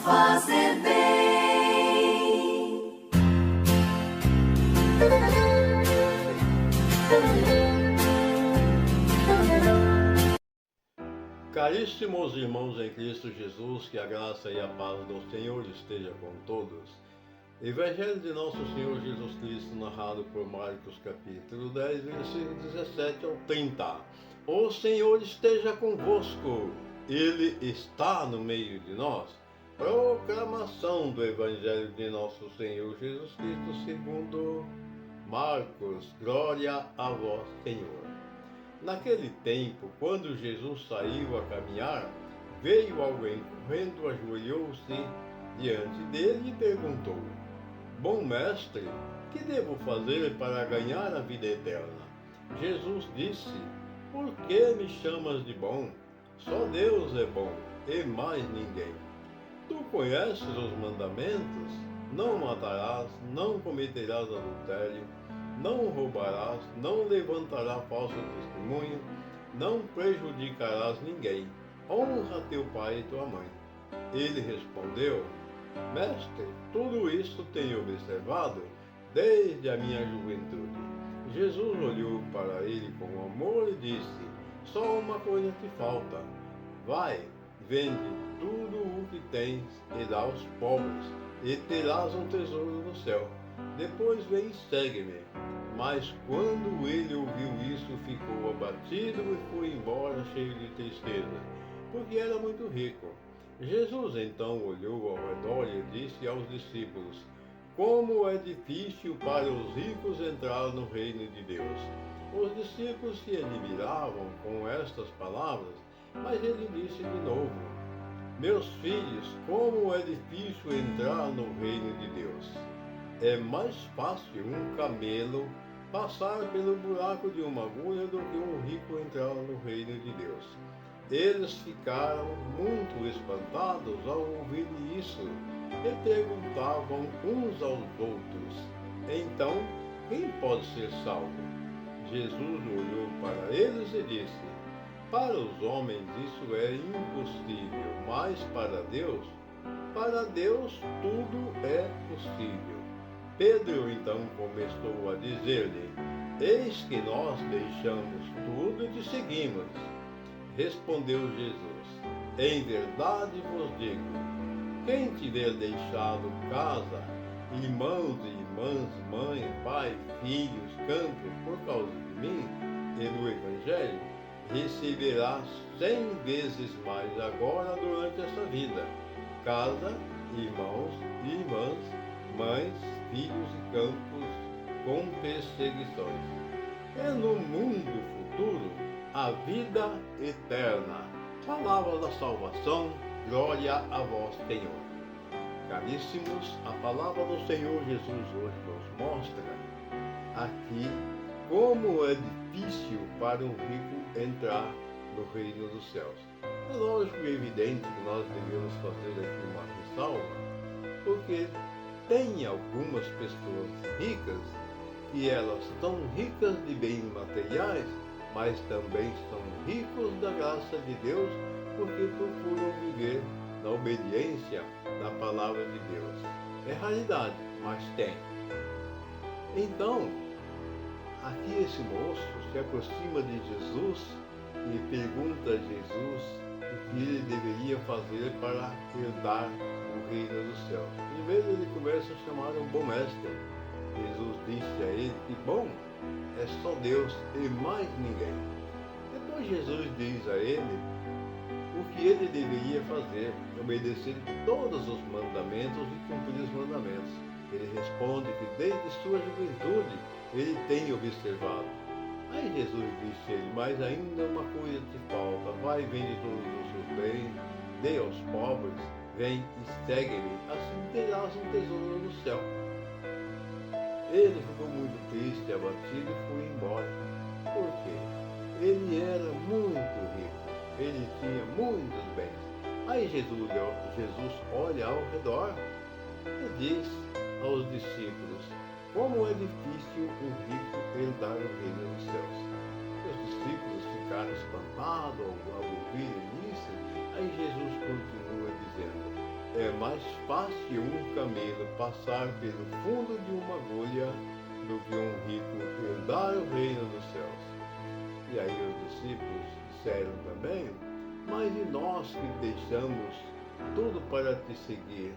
fazer bem. Caríssimos irmãos em Cristo Jesus, que a graça e a paz do Senhor esteja com todos. Evangelho de Nosso Senhor Jesus Cristo, narrado por Marcos, capítulo 10, versículo 17 ao 30. O Senhor esteja convosco, Ele está no meio de nós. Proclamação do Evangelho de Nosso Senhor Jesus Cristo, segundo Marcos. Glória a vós, Senhor. Naquele tempo, quando Jesus saiu a caminhar, veio alguém correndo, ajoelhou-se diante dele e perguntou: Bom mestre, que devo fazer para ganhar a vida eterna? Jesus disse: Por que me chamas de bom? Só Deus é bom, e mais ninguém. Tu conheces os mandamentos? Não matarás, não cometerás adultério, não roubarás, não levantarás falso testemunho, não prejudicarás ninguém. Honra teu pai e tua mãe. Ele respondeu: Mestre, tudo isso tenho observado desde a minha juventude. Jesus olhou para ele com amor e disse: Só uma coisa te falta. Vai, vende tudo o que tens e dá aos pobres, e terás um tesouro no céu. Depois vem e segue-me. Mas quando ele ouviu isso, ficou abatido e foi embora cheio de tristeza, porque era muito rico. Jesus então olhou ao redor e disse aos discípulos: Como é difícil para os ricos entrar no reino de Deus. Os discípulos se admiravam com estas palavras, mas ele disse de novo: Meus filhos, como é difícil entrar no reino de Deus. É mais fácil um camelo passar pelo buraco de uma agulha do que um rico entrar no reino de Deus. Eles ficaram muito espantados ao ouvir isso e perguntavam uns aos outros: Então, quem pode ser salvo? Jesus olhou para eles e disse: Para os homens isso é impossível, mas para Deus tudo é possível. Pedro então começou a dizer-lhe: Eis que nós deixamos tudo e te seguimos. Respondeu Jesus: Em verdade vos digo, quem tiver deixado casa, irmãos e irmãs, mãe, pai, filhos, campos, por causa de mim e do Evangelho, receberá 100 vezes mais agora durante esta vida: casa, irmãos e irmãs, mães, filhos e campos com perseguições. E no mundo futuro, a vida eterna. Palavra da salvação, glória a vós, Senhor. Caríssimos, a palavra do Senhor Jesus hoje nos mostra aqui como é difícil para um rico entrar no reino dos céus. É lógico e evidente que nós devemos fazer aqui uma ressalva, porque tem algumas pessoas ricas que elas são ricas de bens materiais, mas também são ricos da graça de Deus, porque procuram viver na obediência da palavra de Deus. É raridade, mas tem. Então, aqui esse moço se aproxima de Jesus e pergunta a Jesus o que ele deveria fazer para herdar o reino dos céus. Primeiro ele começa a chamar um bom mestre. Jesus disse a ele que bom é só Deus e mais ninguém. Depois Jesus diz a ele o que ele deveria fazer: obedecer todos os mandamentos e cumprir os mandamentos. Ele responde que desde sua juventude ele tem observado. Aí Jesus disse a ele: Mas ainda uma coisa te falta. Vai, vende todos os seus bens, dê aos pobres, vem e segue-me. Assim terás um tesouro no céu. Ele ficou muito triste, abatido e foi embora. Por quê? Ele era muito rico. Ele tinha muitos bens. Aí Jesus olha ao redor e diz aos discípulos: Como é difícil um rico herdar o reino dos céus. Os discípulos ficaram espantados ao ouvir isso. Aí Jesus continua dizendo: é mais fácil um camelo passar pelo fundo de uma agulha do que um rico herdar o reino dos céus. E aí os discípulos disseram também: mas e nós que deixamos tudo para te seguir?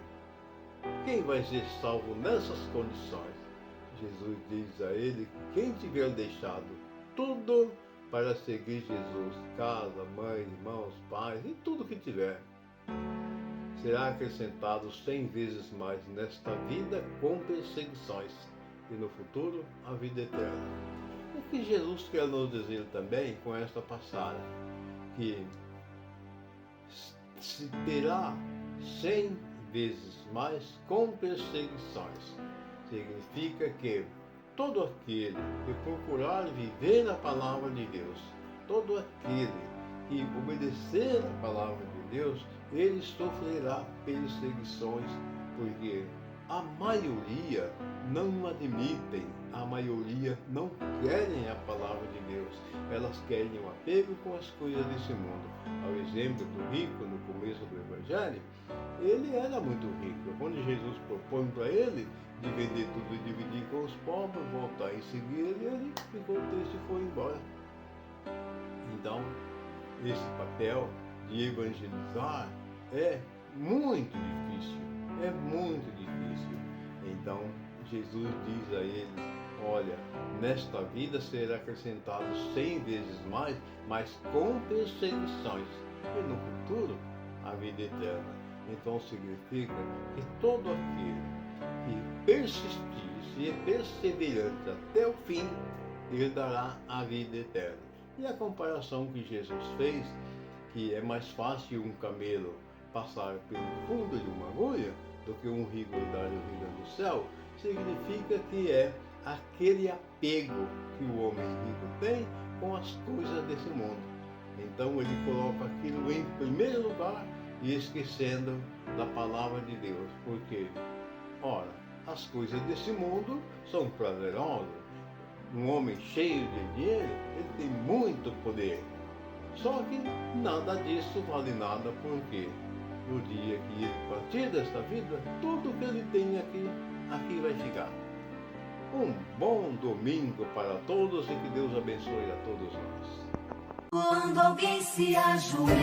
Quem vai ser salvo nessas condições? Jesus diz a ele que quem tiver deixado tudo para seguir Jesus, casa, mãe, irmãos, pais e tudo que tiver, será acrescentado 100 vezes mais nesta vida com perseguições e no futuro a vida eterna. O que Jesus quer nos dizer também com esta passagem? Que se terá 100 vezes mais com perseguições. Significa que todo aquele que procurar viver na palavra de Deus, todo aquele que obedecer a palavra de Deus, ele sofrerá perseguições, porque a maioria não admitem, a maioria não querem a palavra de Deus. Elas querem o apego com as coisas desse mundo. Ao exemplo do rico no começo do Evangelho, ele era muito rico. Quando Jesus propõe para ele de vender tudo e dividir com os pobres, voltar e seguir ele ficou triste e foi embora. Então, esse papel de evangelizar é muito difícil, é muito difícil. Então, Jesus diz a ele: olha, nesta vida será acrescentado 100 vezes mais, mas com perseguições, e no futuro a vida eterna. Então significa que todo aquele que persistir, se é perseverante até o fim, ele dará a vida eterna. E a comparação que Jesus fez, que é mais fácil um camelo passar pelo fundo de uma agulha do que um rico herdar o reino do céu, significa que é aquele apego que o homem rico tem com as coisas desse mundo. Então ele coloca aquilo em primeiro lugar e esquecendo da palavra de Deus. Porque, ora, as coisas desse mundo são prazerosas. Um homem cheio de dinheiro, ele tem muito poder. Só que nada disso vale nada, porque no dia que ele partir desta vida, tudo que ele tem aqui vai ficar. Um bom domingo para todos e que Deus abençoe a todos nós. Quando alguém se ajoelha,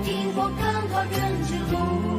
invocando a grande luz,